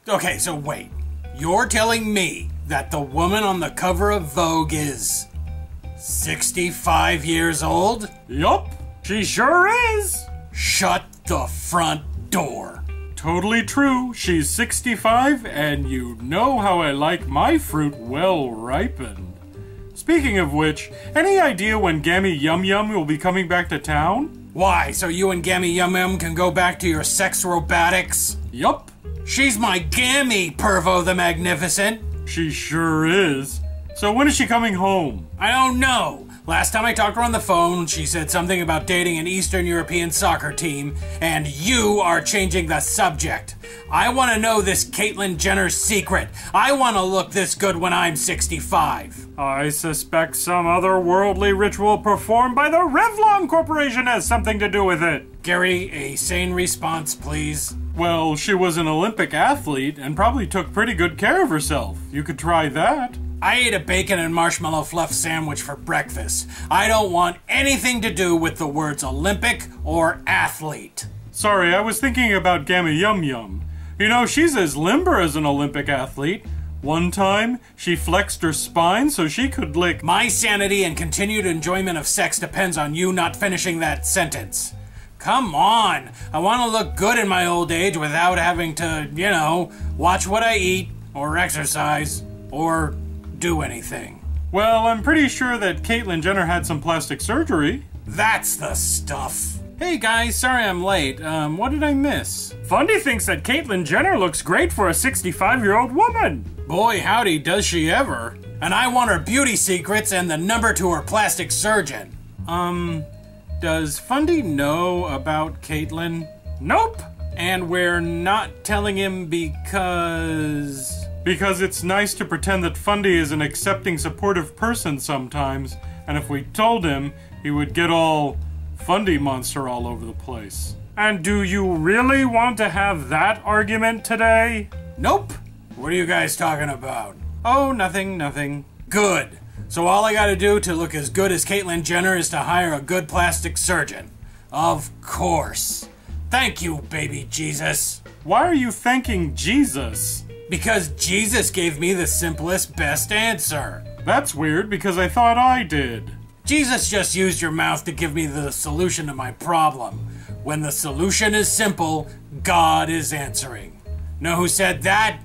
Okay, so wait. You're telling me that the woman on the cover of Vogue is 65 years old? Yup, she sure is. Shut the front door. Totally true. She's 65, and you know how I like my fruit well ripened. Speaking of which, any idea when Gammy Yum Yum will be coming back to town? Why, so you and Gammy Yum Yum can go back to your sex robotics? Yup. She's my Gammy, Pervo the Magnificent. She sure is. So when is she coming home? I don't know. Last time I talked to her on the phone, she said something about dating an Eastern European soccer team, and you are changing the subject. I want to know this Caitlyn Jenner secret. I want to look this good when I'm 65. I suspect some otherworldly ritual performed by the Revlon Corporation has something to do with it. Gary, a sane response, please. Well, she was an Olympic athlete and probably took pretty good care of herself. You could try that. I ate a bacon and marshmallow fluff sandwich for breakfast. I don't want anything to do with the words Olympic or athlete. Sorry, I was thinking about Gammy Yum Yum. You know, she's as limber as an Olympic athlete. One time, she flexed her spine so she could lick. My sanity and continued enjoyment of sex depends on you not finishing that sentence. Come on! I want to look good in my old age without having to, watch what I eat, or exercise, or do anything. Well, I'm pretty sure that Caitlyn Jenner had some plastic surgery. That's the stuff. Hey guys, sorry I'm late. What did I miss? Fundy thinks that Caitlyn Jenner looks great for a 65-year-old woman. Boy, howdy, does she ever. And I want her beauty secrets and the number to her plastic surgeon. Does Fundy know about Caitlyn? Nope. And we're not telling him because... Because it's nice to pretend that Fundy is an accepting, supportive person sometimes, and if we told him, he would get all Fundy monster all over the place. And do you really want to have that argument today? Nope. What are you guys talking about? Oh, nothing. Good. So all I gotta do to look as good as Caitlyn Jenner is to hire a good plastic surgeon. Of course. Thank you, baby Jesus. Why are you thanking Jesus? Because Jesus gave me the simplest, best answer. That's weird, because I thought I did. Jesus just used your mouth to give me the solution to my problem. When the solution is simple, God is answering. Know who said that?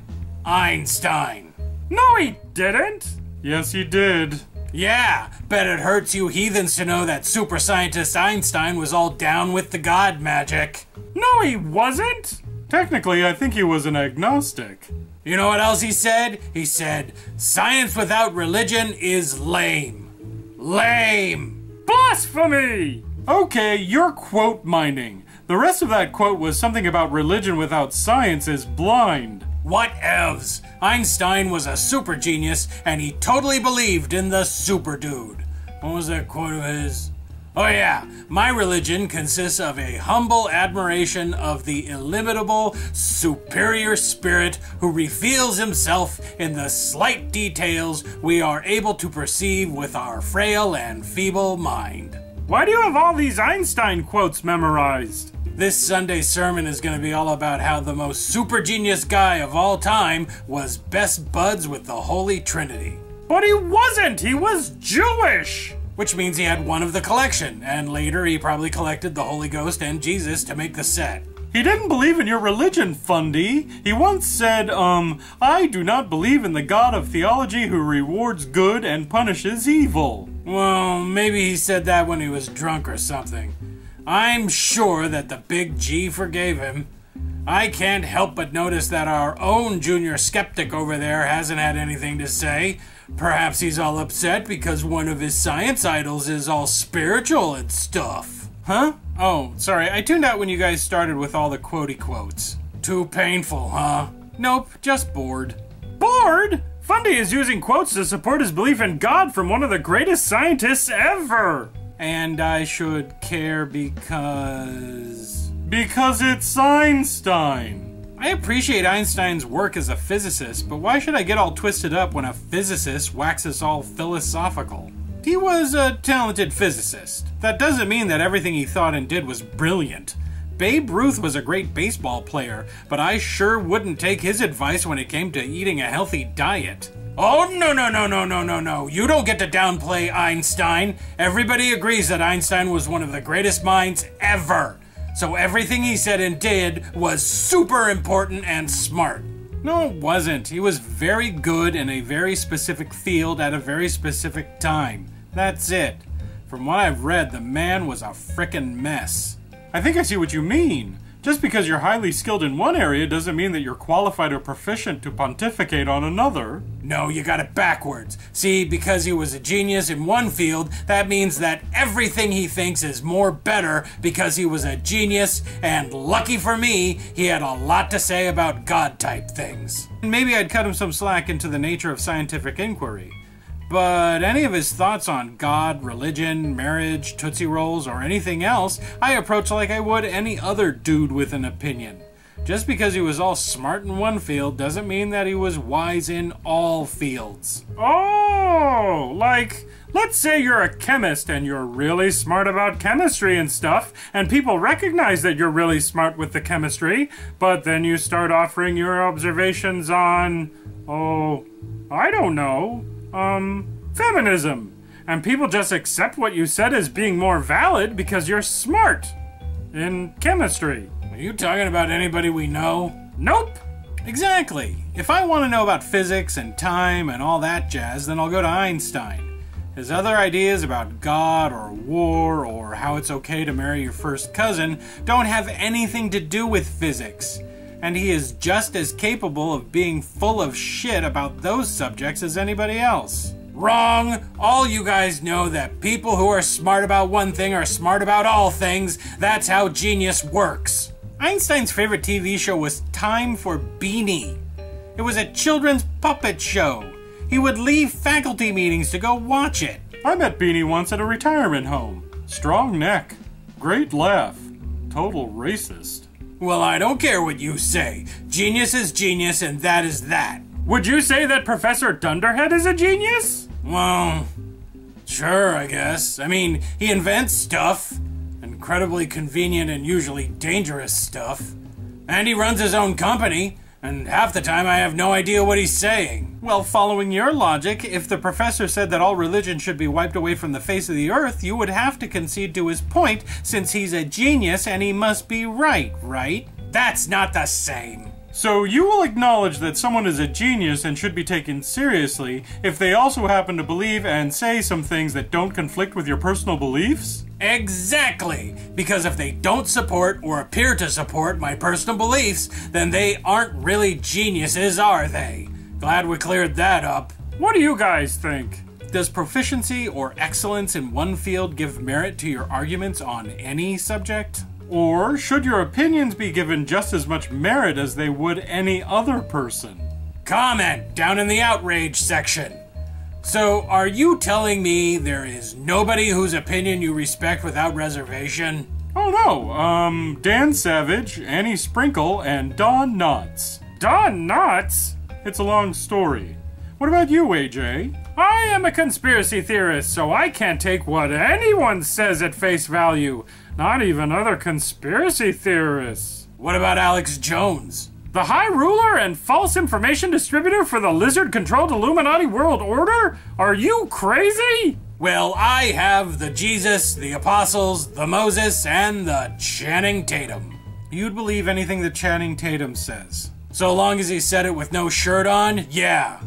Einstein. No, he didn't. Yes, he did. Yeah, bet it hurts you heathens to know that super scientist Einstein was all down with the God magic. No, he wasn't. Technically, I think he was an agnostic. You know what else he said? He said, science without religion is lame. Lame! Blasphemy! Okay, you're quote mining. The rest of that quote was something about religion without science is blind. What evs? Einstein was a super genius, and he totally believed in the super dude. What was that quote of his? Oh yeah, my religion consists of a humble admiration of the illimitable, superior spirit who reveals himself in the slight details we are able to perceive with our frail and feeble mind. Why do you have all these Einstein quotes memorized? This Sunday sermon is going to be all about how the most super genius guy of all time was best buds with the Holy Trinity. But he wasn't! He was Jewish! Which means he had one of the collection, and later he probably collected the Holy Ghost and Jesus to make the set. He didn't believe in your religion, Fundy. He once said, I do not believe in the God of theology who rewards good and punishes evil. Well, maybe he said that when he was drunk or something. I'm sure that the big G forgave him. I can't help but notice that our own junior skeptic over there hasn't had anything to say. Perhaps he's all upset because one of his science idols is all spiritual and stuff. Huh? Oh, sorry, I tuned out when you guys started with all the quotey quotes. Too painful, huh? Nope, just bored. Bored? Fundy is using quotes to support his belief in God from one of the greatest scientists ever! And I should care because... Because it's Einstein! I appreciate Einstein's work as a physicist, but why should I get all twisted up when a physicist waxes all philosophical? He was a talented physicist. That doesn't mean that everything he thought and did was brilliant. Babe Ruth was a great baseball player, but I sure wouldn't take his advice when it came to eating a healthy diet. Oh, no. You don't get to downplay Einstein. Everybody agrees that Einstein was one of the greatest minds ever. So everything he said and did was super important and smart. No, it wasn't. He was very good in a very specific field at a very specific time. That's it. From what I've read, the man was a frickin' mess. I think I see what you mean. Just because you're highly skilled in one area doesn't mean that you're qualified or proficient to pontificate on another. No, you got it backwards. See, because he was a genius in one field, that means that everything he thinks is more better because he was a genius, and lucky for me, he had a lot to say about God-type things. Maybe I'd cut him some slack into the nature of scientific inquiry. But any of his thoughts on God, religion, marriage, Tootsie Rolls, or anything else, I approach like I would any other dude with an opinion. Just because he was all smart in one field doesn't mean that he was wise in all fields. Oh, like, let's say you're a chemist and you're really smart about chemistry and stuff, and people recognize that you're really smart with the chemistry, but then you start offering your observations on, I don't know, feminism. And people just accept what you said as being more valid because you're smart in chemistry. Are you talking about anybody we know? Nope. Exactly. If I want to know about physics and time and all that jazz, then I'll go to Einstein. His other ideas about God or war or how it's okay to marry your first cousin don't have anything to do with physics. And he is just as capable of being full of shit about those subjects as anybody else. Wrong! All you guys know that people who are smart about one thing are smart about all things. That's how genius works. Einstein's favorite TV show was Time for Beanie. It was a children's puppet show. He would leave faculty meetings to go watch it. I met Beanie once at a retirement home. Strong neck. Great laugh. Total racist. Well, I don't care what you say. Genius is genius, and that is that. Would you say that Professor Dunderhead is a genius? Well, sure, I guess. I mean, he invents stuff. Incredibly convenient and usually dangerous stuff. And he runs his own company, and half the time I have no idea what he's saying. Well, following your logic, if the professor said that all religion should be wiped away from the face of the earth, you would have to concede to his point, since he's a genius and he must be right? That's not the same. So you will acknowledge that someone is a genius and should be taken seriously if they also happen to believe and say some things that don't conflict with your personal beliefs? Exactly! Because if they don't support or appear to support my personal beliefs, then they aren't really geniuses, are they? Glad we cleared that up. What do you guys think? Does proficiency or excellence in one field give merit to your arguments on any subject? Or should your opinions be given just as much merit as they would any other person? Comment down in the outrage section. So, are you telling me there is nobody whose opinion you respect without reservation? Oh no, Dan Savage, Annie Sprinkle, and Don Knotts. Don Knotts? It's a long story. What about you, AJ? I am a conspiracy theorist, so I can't take what anyone says at face value. Not even other conspiracy theorists. What about Alex Jones? The High Ruler and false information distributor for the lizard-controlled Illuminati world order? Are you crazy? Well, I have the Jesus, the Apostles, the Moses, and the Channing Tatum. You'd believe anything that Channing Tatum says. So long as he said it with no shirt on, yeah.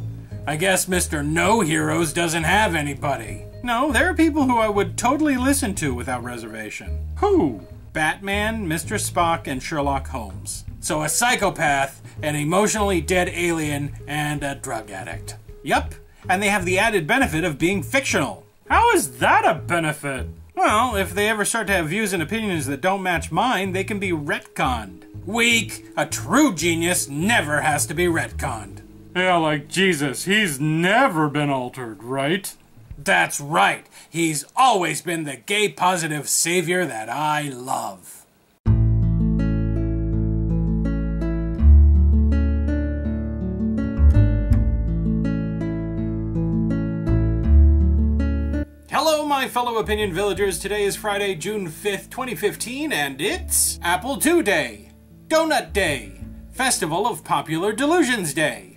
I guess Mr. No Heroes doesn't have anybody. No, there are people who I would totally listen to without reservation. Who? Batman, Mr. Spock, and Sherlock Holmes. So a psychopath, an emotionally dead alien, and a drug addict. Yup, and they have the added benefit of being fictional. How is that a benefit? Well, if they ever start to have views and opinions that don't match mine, they can be retconned. Weak! A true genius never has to be retconned. Yeah, like Jesus, he's never been altered, right? That's right. He's always been the gay positive savior that I love. Hello Hello, my fellow opinion villagers. Today is Friday, June 5th, 2015, and it's Apple II Day, Donut Day, Festival of Popular Delusions Day,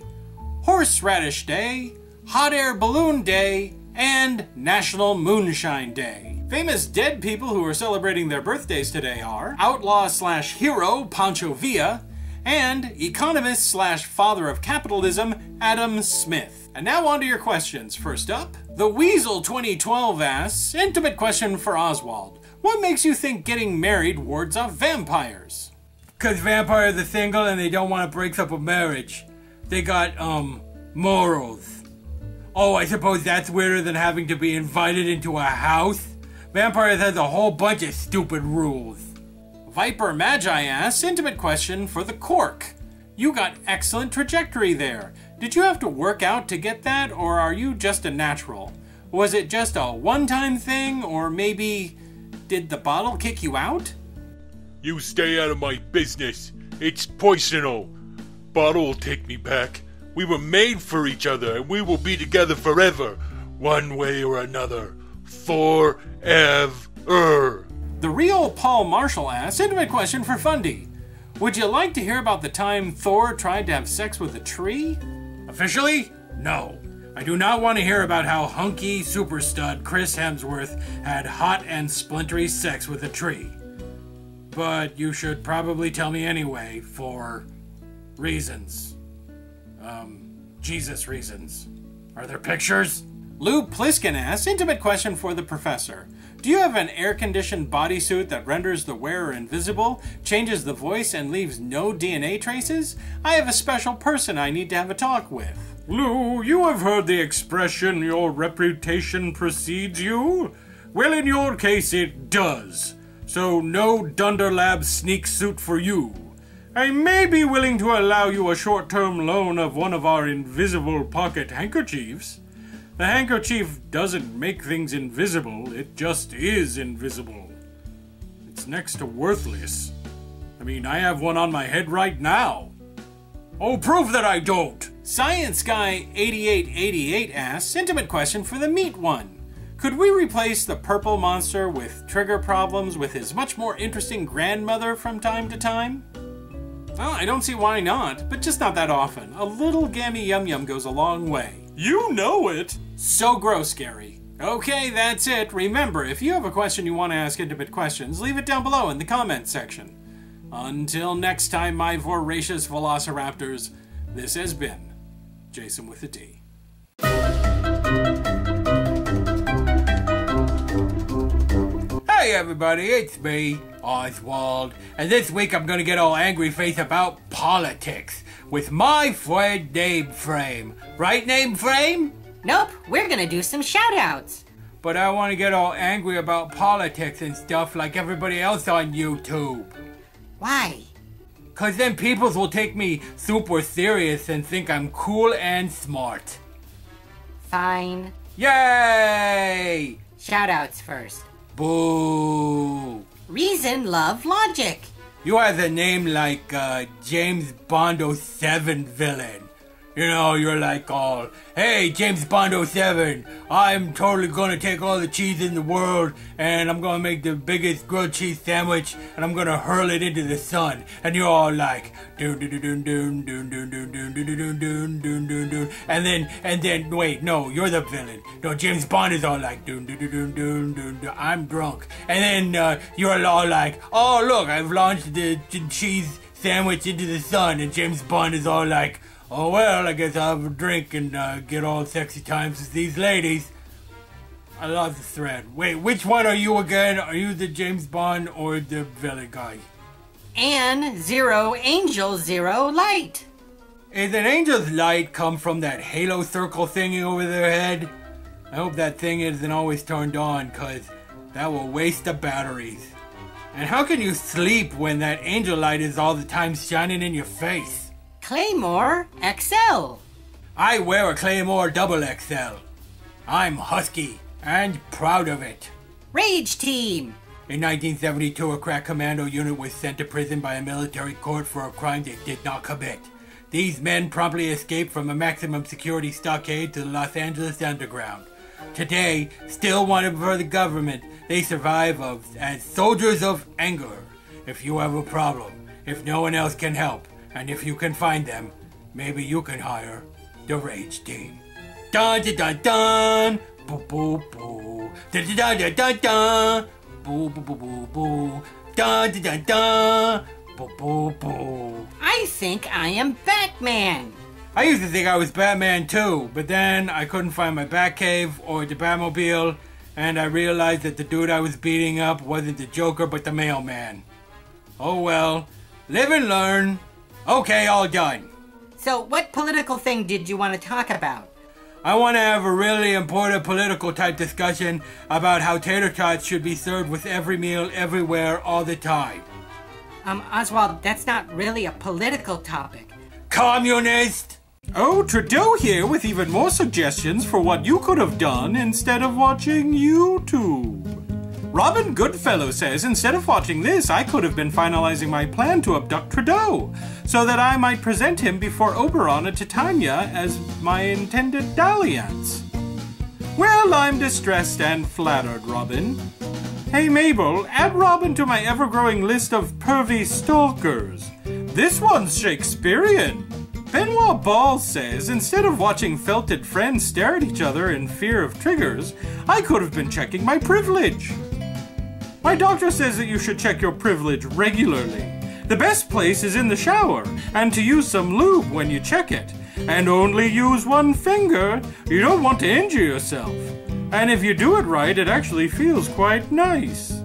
Horseradish Day, Hot Air Balloon Day, and National Moonshine Day. Famous dead people who are celebrating their birthdays today are outlaw/hero Pancho Villa and economist/father of capitalism Adam Smith. And now on to your questions. First up, the Weasel 2012 asks, intimate question for Oswald. What makes you think getting married wards off vampires? 'Cause vampires are single and they don't want to break up a marriage. They got, morals. Oh, I suppose that's weirder than having to be invited into a house? Vampires has a whole bunch of stupid rules. Viper Magi asks, intimate question for the Cork. You got excellent trajectory there. Did you have to work out to get that, or are you just a natural? Was it just a one-time thing, or maybe did the bottle kick you out? You stay out of my business. It's poisonal. Bottle will take me back. We were made for each other, and we will be together forever, one way or another. Forever. The real Paul Marshall asks, intimate question for Fundy. Would you like to hear about the time Thor tried to have sex with a tree? Officially, no. I do not want to hear about how hunky super stud Chris Hemsworth had hot and splintery sex with a tree. But you should probably tell me anyway, for reasons. Jesus reasons. Are there pictures? Lou Pliskin asks, intimate question for the professor. Do you have an air-conditioned bodysuit that renders the wearer invisible, changes the voice, and leaves no DNA traces? I have a special person I need to have a talk with. Lou, you have heard the expression, your reputation precedes you? Well, in your case, it does. So no Dunderlab sneak suit for you. I may be willing to allow you a short-term loan of one of our invisible pocket handkerchiefs. The handkerchief doesn't make things invisible, it just is invisible. It's next to worthless. I mean, I have one on my head right now. Oh, prove that I don't! Science Guy 8888 asks, intimate question for the meat one. Could we replace the purple monster with trigger problems with his much more interesting grandmother from time to time? Well, I don't see why not, but just not that often. A little gammy yum yum goes a long way. You know it! So gross, Gary. Okay, that's it. Remember, if you have a question you want to ask intimate questions, leave it down below in the comments section. Until next time, my voracious velociraptors, this has been Jason with a D. Hey everybody, it's me, Oswald, and this week I'm gonna get all angry face about politics with my friend Name Frame. Right, Name Frame? Nope, we're gonna do some shout-outs. But I want to get all angry about politics and stuff like everybody else on YouTube. Why? 'Cause then peoples will take me super serious and think I'm cool and smart. Fine. Yay! Shout-outs first. Boo! Reason, love, logic. You have a name like James Bond 07 villain. You know, you're like all, hey, James Bond 07, I'm totally gonna take all the cheese in the world and I'm gonna make the biggest grilled cheese sandwich and I'm gonna hurl it into the sun. And you're all like, doon doon doon doon doon doon doon doon doon doon doon doon doon. And then, wait, no, you're the villain. No, James Bond is all like, doon doon doon doon doon doon. I'm drunk. And then you're all like, oh look, I've launched the cheese sandwich into the sun. And James Bond is all like, oh well, I guess I'll have a drink and get all sexy times with these ladies. I lost the thread. Wait, which one are you again? Are you the James Bond or the villain guy? And 0 angel, 0 light. Is an angel's light come from that halo circle thingy over their head? I hope that thing isn't always turned on, cause that will waste the batteries. And how can you sleep when that angel light is all the time shining in your face? Claymore XL. I wear a Claymore XXL. I'm husky and proud of it. Rage Team. In 1972, a crack commando unit was sent to prison by a military court for a crime they did not commit. These men promptly escaped from a maximum security stockade to the Los Angeles underground. Today, still wanted for the government. They survive as soldiers of anger. If you have a problem, if no one else can help, and if you can find them, maybe you can hire the Rage Team. Dun dun dun dun! Boo boo boo! Dun dun dun dun dun! Boo boo boo boo boo! Dun dun dun dun! Boo boo boo! I think I am Batman. I used to think I was Batman too, but then I couldn't find my Batcave or the Batmobile, and I realized that the dude I was beating up wasn't the Joker but the mailman. Oh well, live and learn. Okay, all done. So what political thing did you want to talk about? I want to have a really important political type discussion about how tater tots should be served with every meal, everywhere, all the time. Oswald, that's not really a political topic. Communist! Oh, Trudeau here with even more suggestions for what you could have done instead of watching YouTube. Robin Goodfellow says instead of watching this, I could have been finalizing my plan to abduct Trudeau, so that I might present him before Oberon and Titania as my intended dalliance. Well, I'm distressed and flattered, Robin. Hey Mabel, add Robin to my ever-growing list of pervy stalkers. This one's Shakespearean. Benoit Ball says, instead of watching felted friends stare at each other in fear of triggers, I could have been checking my privilege. My doctor says that you should check your privilege regularly. The best place is in the shower, and to use some lube when you check it. And only use one finger. You don't want to injure yourself. And if you do it right, it actually feels quite nice.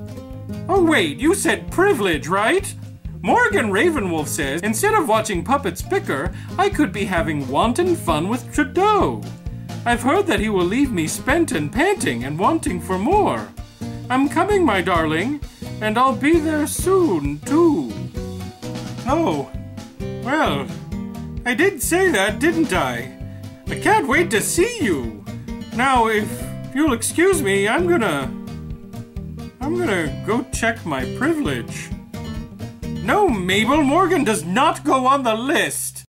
Oh wait, you said privilege, right? Morgan Ravenwolf says, instead of watching puppets bicker, I could be having wanton fun with Trudeau. I've heard that he will leave me spent and panting and wanting for more. I'm coming, my darling, and I'll be there soon, too. Oh, well, I did say that, didn't I? I can't wait to see you. Now, if you'll excuse me, I'm gonna go check my privilege. No, Mabel, Morgan does not go on the list.